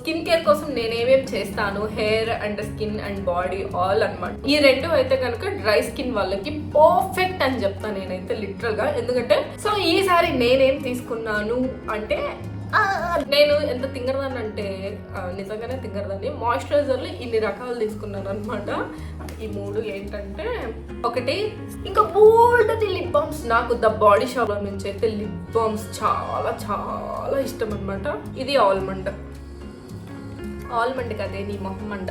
Skin care కోసం నేనేమేం చేస్తాను, hair and skin and body all అన్నమాట. ఈ రెండు అయితే కనుక డ్రై స్కిన్ వాళ్ళకి పర్ఫెక్ట్ అని చెప్తాను నేనైతే లిటరల్ గా. ఎందుకంటే సో ఈసారి నేనేం తీసుకున్నాను అంటే నేను ఎంత తింగరదాన్ని అంటే నిజంగానే తింగరదాన్ని. మాయిశ్చరైజర్లు ఇన్ని రకాలు తీసుకున్నాను అనమాట. ఈ మూడు ఏంటంటే ఒకటి ఇంకా బోల్డ్ లిప్ బామ్స్. నాకు ద బాడీ షాప్ నుంచి అయితే లిప్ బామ్స్ చాలా చాలా ఇష్టం అనమాట. ఇది ఆల్మండ్ కదే నీ మొహమ్మండ.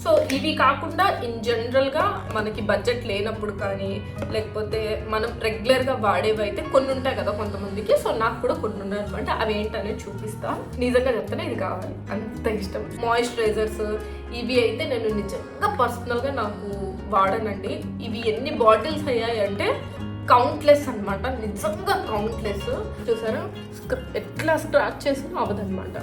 సో ఇవి కాకుండా ఇన్ జనరల్గా మనకి బడ్జెట్ లేనప్పుడు కానీ లేకపోతే మనం రెగ్యులర్గా వాడేవి అయితే కొన్ని ఉంటాయి కదా కొంతమందికి. సో నాకు కూడా కొన్ని ఉన్నాయి అనమాట. అవి ఏంటనేది చూపిస్తా. నిజంగా చెప్తానే ఇది కావాలి, అంత ఇష్టం. మాయిశ్చరైజర్స్ ఇవి అయితే నేను నిజంగా పర్సనల్గా నాకు వాడనండి. ఇవి ఎన్ని బాటిల్స్ అయ్యాయి అంటే కౌంట్లెస్ అనమాట. నిజంగా కౌంట్లెస్. చూసారా ఎట్లా స్క్రాచ్ చేసినా అవ్వదన్నమాట.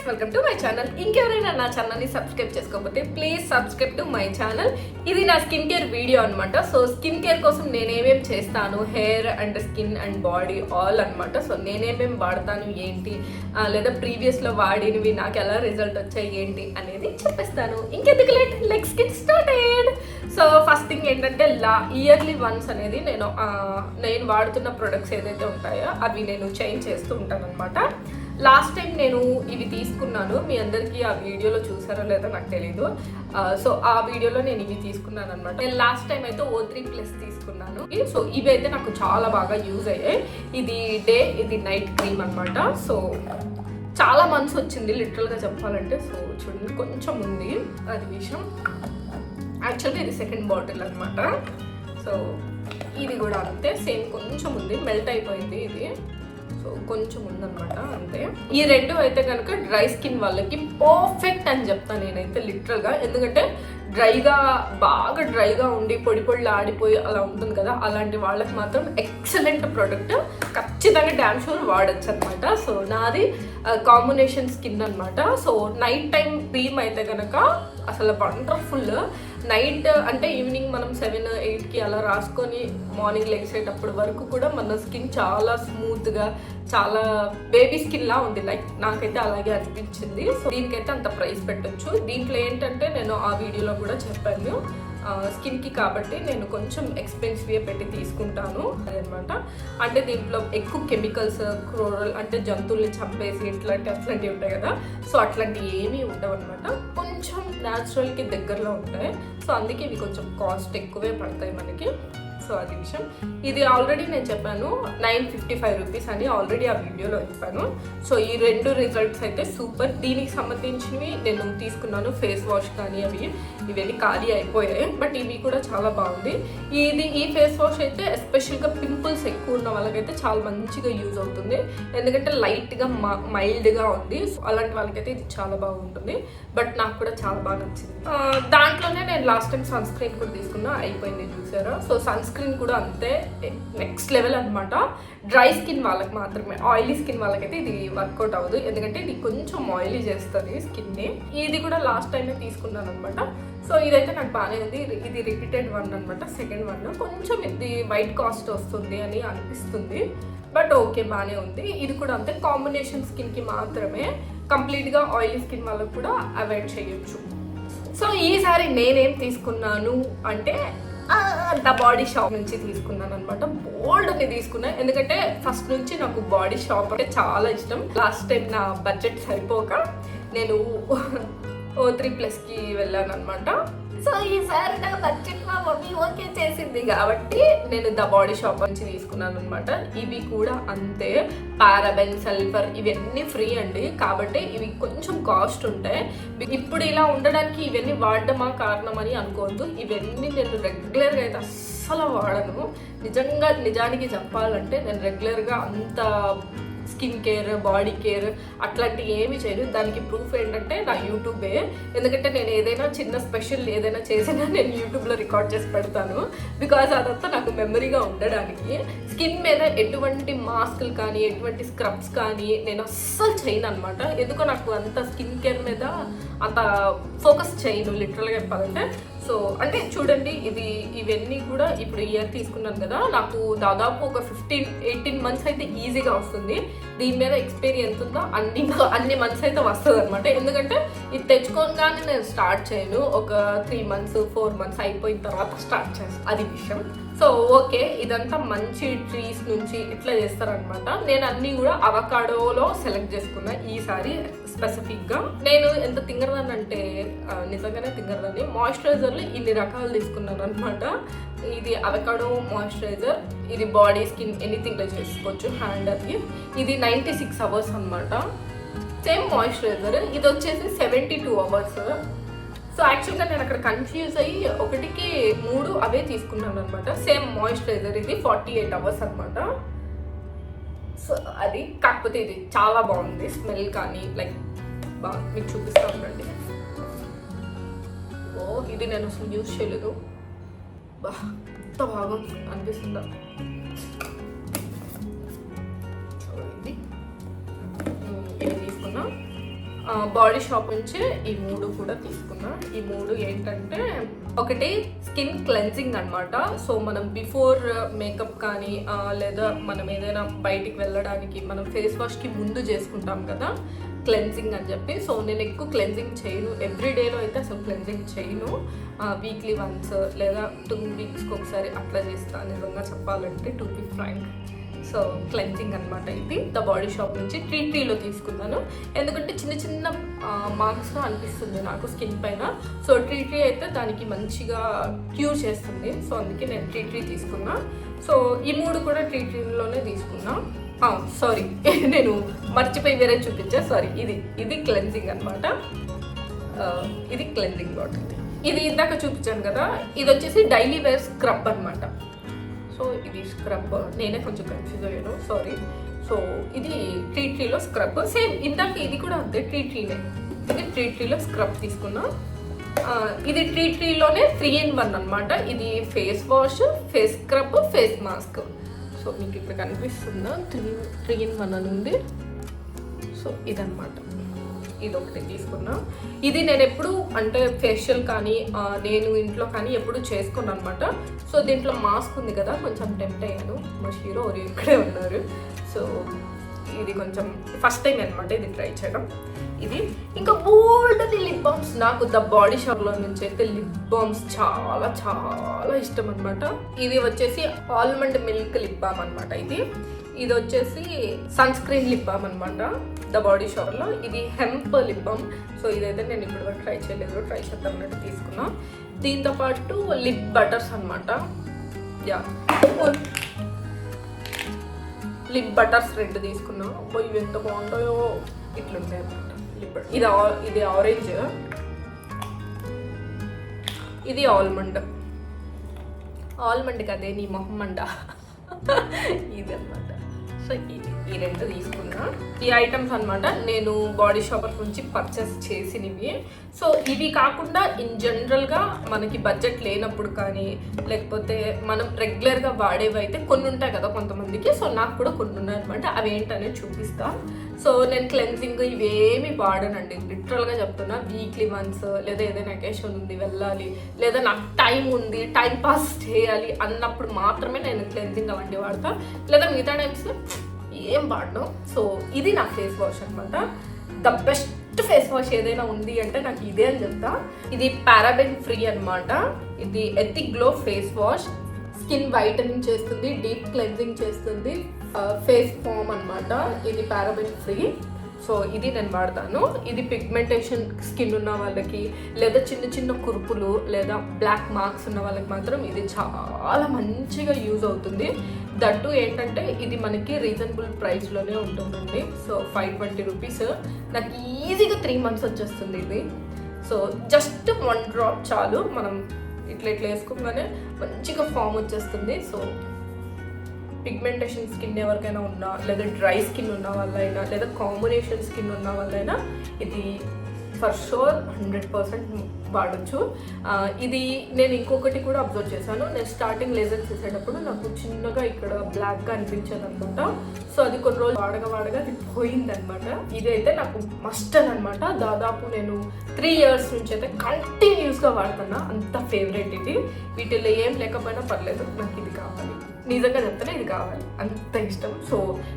Welcome to my channel. ఇంకెవరైనా నా ఛానల్ని సబ్స్క్రైబ్ చేసుకోకపోతే please subscribe to my channel. ఇది నా స్కిన్ కేర్ వీడియో అనమాట. సో స్కిన్ కేర్ కోసం నేనేమేం చేస్తాను, hair and skin and body all అనమాట. సో నేనేమేం వాడతాను ఏంటి, లేదా ప్రీవియస్లో వాడినవి నాకు ఎలా రిజల్ట్ వచ్చాయి ఏంటి అనేది చెప్పేస్తాను. ఇంకెందుకు late, let's get started. So first thing ఏంటంటే ఇయర్లీ వన్స్ అనేది నేను వాడుతున్న ప్రొడక్ట్స్ ఏదైతే ఉంటాయో అవి నేను చేంజ్ చేస్తూ ఉంటాను అనమాట. లాస్ట్ టైం నేను ఇవి తీసుకున్నాను. మీ అందరికీ ఆ వీడియోలో చూసారో లేదో నాకు తెలీదు. సో ఆ వీడియోలో నేను ఇవి తీసుకున్నాను అనమాట. నేను లాస్ట్ టైం అయితే O3+ తీసుకున్నాను. సో ఇవి అయితే నాకు చాలా బాగా యూజ్ అయ్యాయి. ఇది డే, ఇది నైట్ క్రీమ్ అనమాట. సో చాలా మంత్స్ వచ్చింది లిటరల్గా చెప్పాలంటే. సో చూడండి కొంచెం ఉంది అది విషయం. యాక్చువల్గా ఇది సెకండ్ బాటిల్ అనమాట. సో ఇది కూడా అంతే సేమ్, కొంచెం ఉంది, మెల్ట్ అయిపోయింది ఇది. సో కొంచెం ఉందన్నమాట అంతే. ఈ రెండు అయితే కనుక డ్రై స్కిన్ వాళ్ళకి పర్ఫెక్ట్ అని చెప్తాను నేనైతే లిటరల్గా. ఎందుకంటే బాగా డ్రైగా ఉండి పొడి పొడిలు ఆడిపోయి అలా ఉంటుంది కదా, అలాంటి వాళ్ళకి మాత్రం ఎక్సలెంట్ ప్రోడక్ట్. ఖచ్చితంగా డ్యామ్ షూర్ వాడచ్చు అనమాట. సో నాది కాంబినేషన్ స్కిన్ అనమాట. సో నైట్ టైం క్రీమ్ అయితే కనుక అసలు వండర్ఫుల్. నైట్ అంటే ఈవినింగ్ మనం 7-8కి అలా రాసుకొని మార్నింగ్ లెగిసేటప్పుడు వరకు కూడా మన స్కిన్ చాలా స్మూత్గా, చాలా బేబీ స్కిన్ లా ఉంది. లైక్ నాకైతే అలాగే అనిపించింది. సో దీనికైతే అంత ప్రైస్ పెట్టొచ్చు. దీంట్లో ఏంటంటే నేను ఆ వీడియోలో కూడా చెప్పాను, స్కిన్కి కాబట్టి నేను కొంచెం ఎక్స్పెన్సివ్గా పెట్టి తీసుకుంటాను అదనమాట. అంటే దీంట్లో ఎక్కువ కెమికల్స్, క్రూరల్ అంటే జంతువుల్ని చంపేసి అట్లాంటివి ఉంటాయి కదా. సో అట్లాంటివి ఏమీ ఉండవు అనమాట. కొంచెం న్యాచురల్కి దగ్గరలో ఉంటాయి. సో అందుకే ఇవి కొంచెం కాస్ట్ ఎక్కువే పడతాయి మనకి. సో అది విషయం. ఇది ఆల్రెడీ నేను చెప్పాను 955 రూపీస్ అని ఆల్రెడీ ఆ వీడియోలో చెప్పాను. సో ఈ రెండు రిజల్ట్స్ అయితే సూపర్. దీనికి సంబంధించినవి నేను తీసుకున్నాను. ఫేస్ వాష్ కానీ ఇవన్నీ ఖాళీ అయిపోయాయి. బట్ ఇవి కూడా చాలా బాగుంది. ఈ ఫేస్ వాష్ అయితే ఎస్పెషల్గా పింపుల్స్ ఎక్కువ ఉన్న వాళ్ళకైతే చాలా మంచిగా యూజ్ అవుతుంది. ఎందుకంటే లైట్గా మైల్డ్గా ఉంది. సో అలాంటి వాళ్ళకైతే ఇది చాలా బాగుంటుంది. బట్ నాకు కూడా చాలా బాగా నచ్చింది. దాంట్లోనే నేను లాస్ట్ టైం సన్ స్క్రీన్ కూడా తీసుకున్నా, అయిపోయింది చూసారా. సో సన్ స్క్రీన్ కూడా అంతే నెక్స్ట్ లెవెల్ అనమాట. డ్రై స్కిన్ వాళ్ళకి మాత్రమే. ఆయిలీ స్కిన్ వాళ్ళకైతే ఇది వర్కౌట్ అవ్వదు, ఎందుకంటే ఇది కొంచెం ఆయిలీ చేస్తుంది స్కిన్ని. ఇది కూడా లాస్ట్ టైమే తీసుకున్నాను అనమాట. సో ఇదైతే నాకు బాగానే ఉంది. ఇది రిపీటెడ్ వన్ అనమాట, సెకండ్ వన్. కొంచెం ఇది వైట్ కాస్ట్ వస్తుంది అని అనిపిస్తుంది, బట్ ఓకే బాగానే ఉంది. ఇది కూడా అంతే, కాంబినేషన్ స్కిన్కి మాత్రమే. కంప్లీట్గా ఆయిలీ స్కిన్ వాళ్ళకి కూడా అవాయిడ్ చేయొచ్చు. సో ఈసారి నేనేం తీసుకున్నాను అంటే ద బాడీ షాప్ నుంచి తీసుకున్నాను అనమాట. బోల్డ్ని తీసుకున్నాను, ఎందుకంటే ఫస్ట్ నుంచి నాకు బాడీ షాప్ అంటే చాలా ఇష్టం. లాస్ట్ టైం నా బడ్జెట్ సరిపోక నేను O3+కి వెళ్ళాను అనమాట. సో ఈసారి నా బడ్జెట్ మా మమ్మీ ఓకే చేసింది కాబట్టి నేను ద బాడీ షాప్ నుంచి తీసుకున్నాను అనమాట. ఇవి కూడా అంతే, పారాబెన్, సల్ఫర్ ఇవన్నీ ఫ్రీ అండి. కాబట్టి ఇవి కొంచెం కాస్ట్ ఉంటాయి. ఇప్పుడు ఇలా ఉండడానికి ఇవన్నీ వాడడమా కారణం అని అనుకోవద్దు. ఇవన్నీ నేను రెగ్యులర్గా అయితే అస్సలు వాడను. నిజానికి చెప్పాలంటే నేను రెగ్యులర్గా అంత స్కిన్ కేర్, బాడీ కేర్ అట్లాంటివి ఏమి చేయను. దానికి ప్రూఫ్ ఏంటంటే నా యూట్యూబే. ఎందుకంటే నేను ఏదైనా చిన్న స్పెషల్ ఏదైనా చేసినా నేను యూట్యూబ్లో రికార్డ్ చేసి పెడతాను. బికాజ్ అదంతా నాకు మెమరీగా ఉండడానికి. స్కిన్ మీద ఎటువంటి మాస్కులు కానీ ఎటువంటి స్క్రబ్స్ కానీ నేను అస్సలు చేయను అనమాట. ఎందుకో నాకు అంత స్కిన్ కేర్ మీద అంత ఫోకస్ చేయను లిటరల్గా చెప్పాలంటే. సో అంటే చూడండి, ఇవన్నీ కూడా ఇప్పుడు ఇయర్ తీసుకున్నాను కదా, నాకు దాదాపు ఒక 15-18 మంత్స్ అయితే ఈజీగా వస్తుంది. దీని మీద ఎక్స్పీరియన్స్ ఉందో అన్ని మంత్స్ అయితే వస్తుంది అనమాట. ఎందుకంటే ఇది తెచ్చుకోగానే నేను స్టార్ట్ చేయను, ఒక 3 మంత్స్ 4 మంత్స్ అయిపోయిన తర్వాత స్టార్ట్ చేస్తాను, అది విషయం. సో ఓకే, ఇదంతా మంచి ట్రీస్ నుంచి ఇట్లా చేస్తారనమాట. నేను అన్నీ కూడా అవకాడోలో సెలెక్ట్ చేసుకున్నా ఈసారి స్పెసిఫిక్గా. నేను ఎంత తింగరదాన్ని అంటే నిజంగానే తింగరదాన్ని. మాయిశ్చరైజర్లు ఇన్ని రకాలు తీసుకున్నాను అనమాట. ఇది అవకాడో మాయిశ్చరైజర్, ఇది బాడీ స్కిన్ ఎనీథింగ్లో చేసుకోవచ్చు, హ్యాండ్ అది. ఇది 96 అవర్స్ అనమాట. సేమ్ మాయిశ్చరైజర్ ఇది వచ్చేసి 72 అవర్స్. సో యాక్చువల్గా నేను అక్కడ కన్ఫ్యూజ్ అయ్యి 1కి 3 అవే తీసుకున్నాను అనమాట. సేమ్ మాయిశ్చరైజర్ ఇది 48 అవర్స్ అనమాట. సో అది కాకపోతే ఇది చాలా బాగుంది, స్మెల్ కానీ లైక్ బాగా మీకు చూపిస్తా ఉండండి. ఓ ఇది నేను అసలు యూజ్ చేయలేదు, ఎంత బాగా అనిపిస్తుందా. ఇది తీసుకున్నా. బాడీ షాప్ నుంచి ఈ 3 కూడా తీసుకున్నా. ఈ 3 ఏంటంటే, ఒకటి స్కిన్ క్లెన్జింగ్ అనమాట. సో మనం బిఫోర్ మేకప్ కానీ లేదా మనం ఏదైనా బయటికి వెళ్ళడానికి మనం ఫేస్ వాష్కి ముందు చేసుకుంటాం కదా క్లెన్జింగ్ అని చెప్పి. సో నేను ఎక్కువ క్లెన్జింగ్ చేయను, ఎవ్రీడేలో అయితే అసలు క్లెన్జింగ్ చేయను. వీక్లీ వన్స్ లేదా 2 వీక్స్కి ఒకసారి అట్లా చేస్తాను నిజంగా చెప్పాలంటే, to be frank. So cleansing అనమాట ఇది. ద బాడీ షాప్ నుంచి ట్రీలో తీసుకున్నాను. ఎందుకంటే చిన్న చిన్న మార్క్స్గా అనిపిస్తుంది నాకు స్కిన్ పైన. సో ట్రీ అయితే దానికి మంచిగా క్యూర్ చేస్తుంది. సో అందుకే నేను ట్రీ తీసుకున్నా. సో ఈ 3 కూడా ట్రీలోనే తీసుకున్నా. సారీ నేను మర్చిపోయి వేరే చూపించా, సారీ. ఇది క్లెన్జింగ్ అనమాట. ఇది క్లెన్జింగ్ వాటర్. ఇది ఇందాక చూపించాను కదా, ఇది వచ్చేసి డైలీ వేర్ స్క్రబ్ అనమాట. సో ఇది స్క్రబ్, నేనే కొంచెం కన్ఫ్యూజ్ అయ్యాను, సారీ. సో ఇది ట్రీలో స్క్రబ్. సేమ్ ఇందాక ఇది కూడా అంతే, ట్రీనే. ఇది ట్రీలో స్క్రబ్ తీసుకున్నా. ఇది ట్రీలోనే 3-in-1 అనమాట. ఇది face wash, face scrub, face mask. So మీకు ఇక్కడ కనిపిస్తుందా 3-in-1 అని ఉంది. సో ఇదనమాట, ఇది ఒకటి తీసుకున్నా. ఇది నేను ఎప్పుడు అంటే ఫేషియల్ కానీ నేను ఇంట్లో కానీ ఎప్పుడు చేసుకున్నాను అనమాట. సో దీంట్లో మాస్క్ ఉంది కదా, కొంచెం టెంప్ట్ అయ్యాను. మా హీరో ఇక్కడే ఉన్నారు. సో ఇది కొంచెం ఫస్ట్ టైం అనమాట ఇది ట్రై చేయడం. ఇది ఇంకా బోల్డ్ది లిప్ బామ్స్. నాకు ద బాడీ షాప్లో నుంచి అయితే లిప్ బామ్స్ చాలా చాలా ఇష్టం అనమాట. ఇది వచ్చేసి ఆల్మండ్ మిల్క్ లిప్ బామ్ అనమాట. ఇది వచ్చేసి సన్ స్క్రీన్ లిప్ బామ్ అనమాట ద బాడీ షాప్లో. ఇది హెంప్ లిప్ బామ్. సో ఇదైతే నేను ఇప్పుడు వరకు ట్రై చేయలేదు, ట్రై చేద్దామన్నట్టు తీసుకున్నా. దీంతో పాటు లిప్ బటర్స్ అనమాట. యా, లిప్ బటర్స్ 2 తీసుకున్నా. ఇవి ఎంత బాగుంటాయో, ఇట్లుంటాయి అనమాట లిప్ బటర్. ఇది ఆరెంజ్, ఇది ఆల్మండ్ కదే నీ మొహమ్మండ ఇది అనమాట. సో ఈ 2 తీసుకున్నా. ఈ ఐటమ్స్ అనమాట నేను బాడీ షాపర్ నుంచి పర్చేస్ చేసినవి. సో ఇవి కాకుండా ఇన్ జనరల్గా మనకి బడ్జెట్ లేనప్పుడు కానీ లేకపోతే మనం రెగ్యులర్గా వాడేవి అయితే కొన్ని ఉంటాయి కదా కొంతమందికి. సో నాకు కూడా కొన్ని ఉన్నాయి అనమాట. అవి ఏంటనేది చూపిస్తా. సో నేను క్లెన్జింగ్ ఇవేమి వాడనండి, లిటరల్గా చెప్తున్నా. వీక్లీ వన్స్ లేదా ఏదైనా అకేషన్ ఉంది వెళ్ళాలి, లేదా నాకు టైం ఉంది, టైం పాస్ చేయాలి అన్నప్పుడు మాత్రమే నేను క్లెన్జింగ్ అవన్నీ వాడతా, లేదా మిగతా టైమ్స్ ఏం వాడను. సో ఇది నా ఫేస్ వాష్ అనమాట. ద బెస్ట్ ఫేస్ వాష్ ఏదైనా ఉంది అంటే నాకు ఇదే అని చెప్తా. ఇది పారాబెన్ ఫ్రీ అనమాట. ఇది ethic glow face wash. Skin whitening చేస్తుంది, డీప్ క్లెన్జింగ్ చేస్తుంది, ఫేస్ ఫామ్ అనమాట. ఇది పారాబెన్ ఫ్రీ. సో ఇది నేను వాడతాను. ఇది పిగ్మెంటేషన్ స్కిన్ ఉన్న వాళ్ళకి లేదా చిన్న చిన్న కురుపులు లేదా బ్లాక్ మార్క్స్ ఉన్న వాళ్ళకి మాత్రం ఇది చాలా మంచిగా యూజ్ అవుతుంది. దట్టు ఏంటంటే ఇది మనకి రీజనబుల్ ప్రైస్లోనే ఉంటుందండి. So 520 rupees. నాకు ఈజీగా 3 months వచ్చేస్తుంది ఇది. సో జస్ట్ 1 డ్రాప్ చాలు, మనం ఇట్లా వేసుకోగానే మంచిగా ఫామ్ వచ్చేస్తుంది. సో పిగ్మెంటేషన్ స్కిన్ ఎవరికైనా ఉన్నా, లేదా డ్రై స్కిన్ ఉన్న వాళ్ళైనా, లేదా కాంబినేషన్ స్కిన్ ఉన్న వాళ్ళైనా ఇది ఫర్ షూర్ 100% వాడచ్చు. ఇది నేను ఇంకొకటి కూడా అబ్జర్వ్ చేశాను. నేను స్టార్టింగ్ లేజర్ చేసేటప్పుడు నాకు చిన్నగా ఇక్కడ బ్లాక్గా అనిపించేది అనమాట. సో అది కొన్ని రోజులు వాడగా అది పోయిందనమాట. ఇదైతే నాకు మస్ట్ అనమాట. దాదాపు నేను 3 years నుంచి అయితే కంటిన్యూస్గా వాడుతున్నా. అంత ఫేవరెట్ ఇది. వీటిల్లో ఏం లేకపోయినా పర్లేదు, నాకు ఇది కావాలి. నిజంగా చెప్తానే ఇది కావాలి, అంత ఇష్టం. సో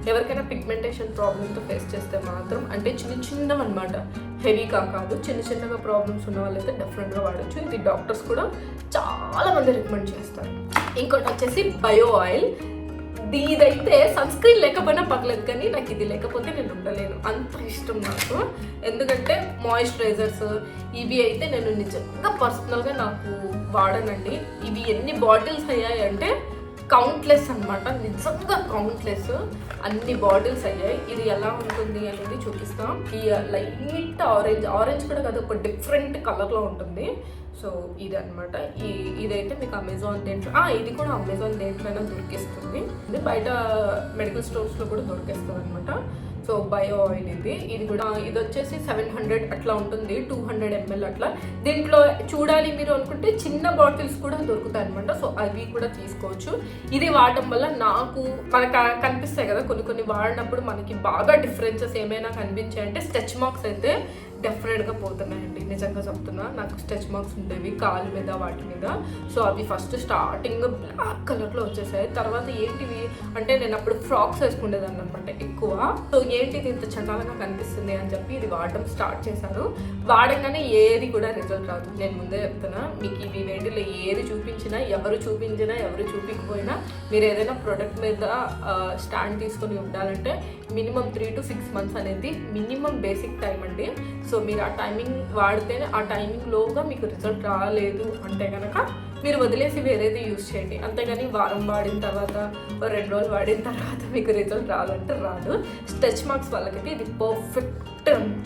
ఎవరికైనా పిగ్మెంటేషన్ ప్రాబ్లమ్తో ఫేస్ చేస్తే మాత్రం, అంటే చిన్నవి అనమాట, హెవీగా కాదు, చిన్నగా ప్రాబ్లమ్స్ ఉన్న వాళ్ళైతే డెఫినెట్గా వాడచ్చు. ఇది డాక్టర్స్ కూడా చాలా మంది రికమెండ్ చేస్తారు. ఇంకోటి వచ్చేసి బయో ఆయిల్. ఇదైతే సన్ స్క్రీన్ లేకపోయినా పర్లేదు, కానీ నాకు ఇది లేకపోతే నేను ఉండలేను, అంత ఇష్టం నాకు. ఎందుకంటే మాయిశ్చరైజర్స్ ఇవి అయితే నేను నిజంగా పర్సనల్గా నాకు వాడనండి. ఇవి ఎన్ని బాటిల్స్ అయ్యాయి అంటే కౌంట్లెస్ అనమాట, నిజంగా కౌంట్లెస్, అన్ని బాటిల్స్ అయ్యాయి. ఇది ఎలా ఉంటుంది అనేది చూపిస్తాం. ఈ లైట్ ఆరెంజ్ కూడా కాదు, ఒక డిఫరెంట్ కలర్లో ఉంటుంది. సో ఇది అనమాట. ఇదైతే మీకు అమెజాన్ దేంట్లో, ఇది కూడా అమెజాన్ దేంట్లోనే దొరికిస్తుంది. ఇది బయట మెడికల్ స్టోర్స్లో కూడా దొరికేస్తుంది అనమాట. సో బయో ఆయిల్ ఇది కూడా, ఇది వచ్చేసి 700 అట్లా ఉంటుంది, 200 ml అట్లా. దీంట్లో చూడాలి మీరు అనుకుంటే చిన్న బాటిల్స్ కూడా దొరుకుతాయి అనమాట. సో అవి కూడా తీసుకోవచ్చు. ఇది వాడటం వల్ల నాకు మనకు కనిపిస్తాయి కదా కొన్ని వాడినప్పుడు మనకి బాగా డిఫరెన్సెస్ ఏమైనా కనిపించాయంటే స్ట్రెచ్ మార్క్స్ అయితే డెఫినెట్గా పోతున్నాయండి. నిజంగా చెప్తున్నా, నాకు స్ట్రెచ్ మార్క్స్ ఉండేవి కాలు మీద వాటి మీద. సో అవి ఫస్ట్ స్టార్టింగ్ బ్లాక్ కలర్లో వచ్చేసాయి. తర్వాత ఏంటివి అంటే నేను అప్పుడు ఫ్రాక్స్ వేసుకునేదాన్ని అనమాట ఎక్కువ. సో ఏంటిది ఇంత చండాలంగా కనిపిస్తుంది అని చెప్పి ఇది వాడటం స్టార్ట్ చేశాను. వాడంగానే ఏది కూడా రిజల్ట్ రాదు, నేను ముందే చెప్తున్నా. మీకు ఇవి వేటిలో ఏది చూపించినా, ఎవరు చూపించకపోయినా, మీరు ఏదైనా ప్రోడక్ట్ మీద స్టాండ్ తీసుకొని ఉండాలంటే మినిమం 3 to 6 months అనేది మినిమం బేసిక్ టైం అండి. సో మీరు ఆ టైమింగ్ వాడితేనే, ఆ టైమింగ్లోగా మీకు రిజల్ట్ రాలేదు అంటే కనుక మీరు వదిలేసి వేరేది యూజ్ చేయండి. అంతేగాని వారం వాడిన తర్వాత 2 రోజులు వాడిన తర్వాత మీకు రిజల్ట్ రాదంటే రాదు. స్ట్రెచ్ మార్క్స్ వాళ్ళకైతే ఇది పర్ఫెక్ట్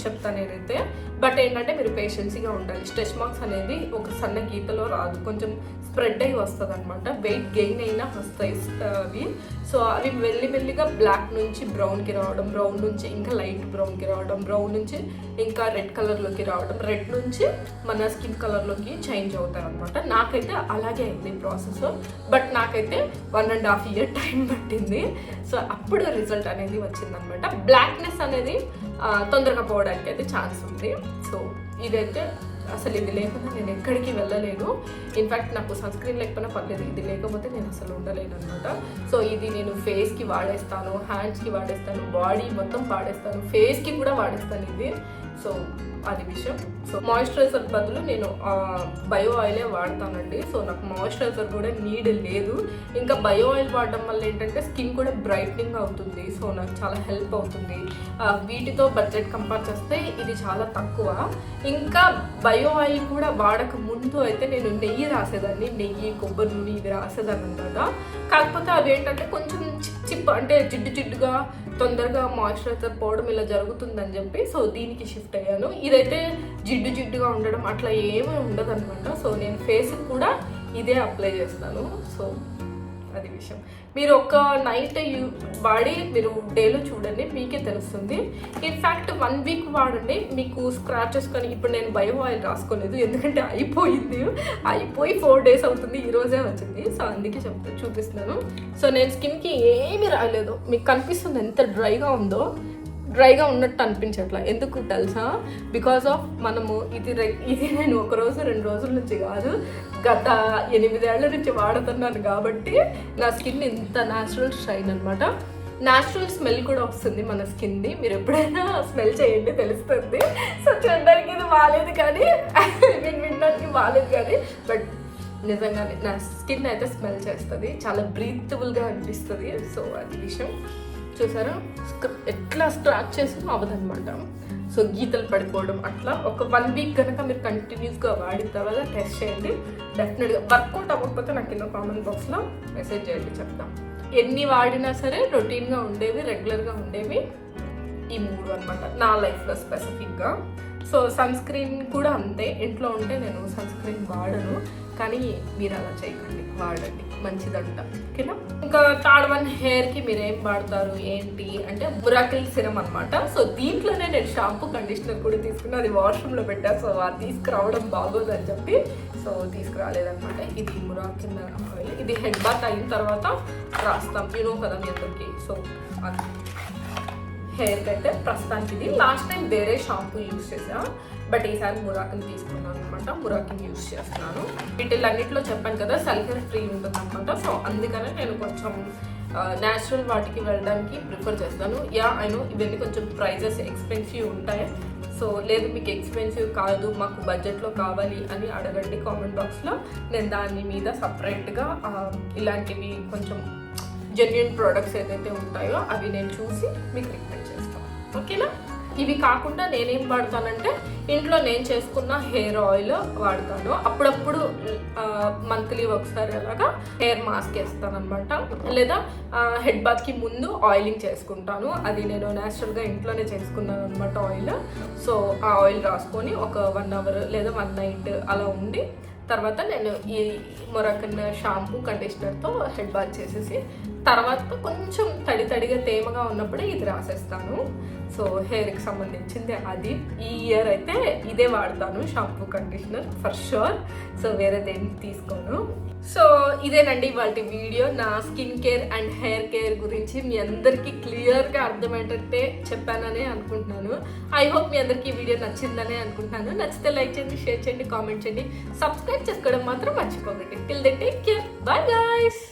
చెప్తాను నేనైతే. బట్ ఏంటంటే మీరు పేషెన్సీగా ఉండాలి. స్ట్రెచ్ మార్క్స్ అనేది ఒక సన్న గీతలో రాదు, కొంచెం స్ప్రెడ్ అయ్యి వస్తుంది అనమాట. వెయిట్ గెయిన్ అయినా వస్తాయి అవి. సో అవి మెల్లిమెల్లిగా బ్లాక్ నుంచి బ్రౌన్కి రావడం, బ్రౌన్ నుంచి ఇంకా లైట్ బ్రౌన్కి రావడం, బ్రౌన్ నుంచి ఇంకా రెడ్ కలర్లోకి రావడం, రెడ్ నుంచి మన స్కిన్ కలర్లోకి చేంజ్ అవుతాయి అనమాట. నాకైతే అలాగే అయింది ప్రాసెస్. బట్ నాకైతే 1.5 year టైం పట్టింది. సో అప్పుడు రిజల్ట్ అనేది వచ్చిందనమాట. బ్లాక్నెస్ అనేది తొందరగా పోవడానికి అయితే ఛాన్స్ ఉంది. సో ఇదైతే అసలు ఇది లేకుండా నేను ఎక్కడికి వెళ్ళలేను. ఇన్ఫ్యాక్ట్ నాకు సన్ స్క్రీన్ లేకపోయినా పర్లేదు, ఇది లేకపోతే నేను అసలు ఉండలేను అనమాట. సో ఇది నేను ఫేస్కి వాడేస్తాను, హ్యాండ్స్కి వాడేస్తాను, బాడీ మొత్తం వాడేస్తాను, ఫేస్కి కూడా వాడేస్తాను ఇది. సో అది విషయం. సో మాయిశ్చరైజర్ బదులు నేను బయో ఆయిలే వాడతానండి. సో నాకు మాయిశ్చరైజర్ కూడా నీడ్ లేదు. ఇంకా బయో ఆయిల్ వాడడం వల్ల ఏంటంటే స్కిన్ కూడా బ్రైట్నింగ్ అవుతుంది. సో నాకు చాలా హెల్ప్ అవుతుంది. వీటితో బడ్జెట్ కంపేర్ చేస్తే ఇది చాలా తక్కువ. ఇంకా బయో ఆయిల్ కూడా వాడక ముందు అయితే నేను నెయ్యి రాసేదాన్ని, నెయ్యి, కొబ్బరి నూనె ఇవి రాసేదాన్ని అనమాట. కాకపోతే అవి ఏంటంటే కొంచెం చిప్ అంటే జిడ్డుగా తొందరగా మాయిశ్చరైజర్ పోవడం ఇలా జరుగుతుందని చెప్పి సో దీనికి షిఫ్ట్ అయ్యాను. ఇదైతే జిడ్డుగా ఉండడం అట్లా ఏమీ ఉండదు అనమాట. సో నేను ఫేస్కి కూడా ఇదే అప్లై చేస్తాను. సో అది విషయం. మీరు ఒక నైట్ వాడి మీరు డేలో చూడండి, మీకే తెలుస్తుంది. ఇన్ఫ్యాక్ట్ 1 week వాడండి, మీకు స్క్రాచెస్ కానీ. ఇప్పుడు నేను బయో ఆయిల్ రాసుకోలేదు, ఎందుకంటే అయిపోయి 4 days అవుతుంది, ఈరోజే వచ్చింది. సో అందుకే చూపిస్తున్నాను. సో నేను స్కిన్కి ఏమీ రాలేదు. మీకు కనిపిస్తుంది ఎంత డ్రైగా ఉన్నట్టు అనిపించట్లా. ఎందుకు తెలుసా? బికాస్ ఆఫ్ మనము ఇది నేను 1 రోజు 2 రోజుల నుంచి కాదు, గత 8 ఏళ్ల నుంచి వాడుతున్నాను కాబట్టి నా స్కిన్ ఇంత న్యాచురల్ షైన్ అనమాట. న్యాచురల్ స్మెల్ కూడా వస్తుంది మన స్కిన్ది. మీరు ఎప్పుడైనా స్మెల్ చేయండి, తెలుస్తుంది. సో చూడడానికి ఇది బాగాలేదు కానీ వినడానికి బాగాలేదు కానీ బట్ నిజంగానే నా స్కిన్ అయితే స్మెల్ చేస్తుంది, చాలా బ్రీతబుల్గా అనిపిస్తుంది. సో అది విషయం. చూసారా ఎట్లా స్క్రాచ్ చేసినా అవ్వదన్నమాట. సో గీతలు పడిపోవడం అట్లా. ఒక 1 week కనుక మీరు కంటిన్యూస్గా వాడిన తర్వాత టెస్ట్ చేయండి. డెఫినెట్గా వర్కౌట్ అవ్వకపోతే నాకు కింద కామెంట్ బాక్స్లో మెసేజ్ చేయండి, చెప్తాం. ఎన్ని వాడినా సరే రొటీన్గా ఉండేవి, రెగ్యులర్గా ఉండేవి ఈ 3 అనమాట నా లైఫ్లో స్పెసిఫిక్గా. సో సన్ స్క్రీన్ కూడా అంతే. ఇంట్లో ఉంటే నేను సన్ స్క్రీన్ వాడను. కానీ మీరు అలా చేయకండి, వాడండి, మంచిదంట. ఓకేనా? ఇంకా థర్డ్ వన్, హెయిర్కి మీరు ఏం వాడతారు ఏంటి అంటే మిరాకిల్ సిరమ్ అనమాట. సో దీంట్లోనే నేను షాంపూ కండిషనర్ కూడా తీసుకున్నా, అది వాష్రూమ్లో పెట్టా. సో అది తీసుకురావడం బాగోదని చెప్పి సో తీసుకురాలేదనమాట. ఇది మిరాకిల్ ఆయిల్, ఇది హెడ్ బాత్ అయిన తర్వాత రాస్తాం, కదా మీ అందరికి. సో అది హెయిర్కి అయితే ప్రస్తుతానికి ఇది. లాస్ట్ టైం వేరే షాంపూ యూజ్ చేసా, బట్ ఈసారి మురాకిన్ తీసుకున్నాను అనమాట. మురాకిన్ యూజ్ చేస్తున్నాను. వీటిలన్నిటిలో చెప్పాను కదా సల్ఫర్ ఫ్రీ ఉంటుంది అనమాట. సో అందుకనే నేను కొంచెం న్యాచురల్ వాటికి వెళ్ళడానికి ప్రిఫర్ చేస్తాను. ఐ నో ఇవన్నీ కొంచెం ప్రైజెస్ ఎక్స్పెన్సివ్ ఉంటాయి. సో లేదు మీకు ఎక్స్పెన్సివ్ కాదు, మాకు బడ్జెట్లో కావాలి అని అడగండి కామెంట్ బాక్స్లో. నేను దాని మీద సపరేట్గా ఇలాంటివి కొంచెం జెన్యున్ ప్రోడక్ట్స్ ఏదైతే ఉంటాయో అవి నేను చూసి మీకు రికమెండ్ చేస్తాను. ఓకేనా? ఇవి కాకుండా నేనేం వాడతానంటే ఇంట్లో నేను చేసుకున్న హెయిర్ ఆయిల్ వాడతాను. అప్పుడప్పుడు మంత్లీ ఒకసారి అలాగా హెయిర్ మాస్క్ వేస్తాను అనమాట. లేదా హెడ్ బాత్కి ముందు ఆయిలింగ్ చేసుకుంటాను. అది నేను న్యాచురల్గా ఇంట్లోనే చేసుకున్నాను అనమాట ఆయిల్. సో ఆ ఆయిల్ రాసుకొని ఒక 1 hour లేదా 1 night అలా ఉండి తర్వాత నేను ఈ మొరాకన్ షాంపూ కండిషనర్తో హెడ్ బాత్ చేసేసి తర్వాత కొంచెం తడిగా తేమగా ఉన్నప్పుడే ఇది రాసేస్తాను. సో హెయిర్కి సంబంధించింది అది. ఈ ఇయర్ అయితే ఇదే వాడతాను, shampoo conditioner for sure. So వేరేదేం తీసుకోను. సో ఇదేనండి ఇవాళ వీడియో. నా skin care and hair care గురించి మీ అందరికీ క్లియర్గా అర్థమయ్యేటట్టే చెప్పాననే అనుకుంటున్నాను. ఐ హోప్ మీ అందరికీ ఈ వీడియో నచ్చిందనే అనుకుంటున్నాను. నచ్చితే లైక్ చేయండి, షేర్ చేయండి, కామెంట్ చేయండి, సబ్స్క్రైబ్ చేసుకోవడం మాత్రం మర్చిపోకండి. Till then take care, bye guys.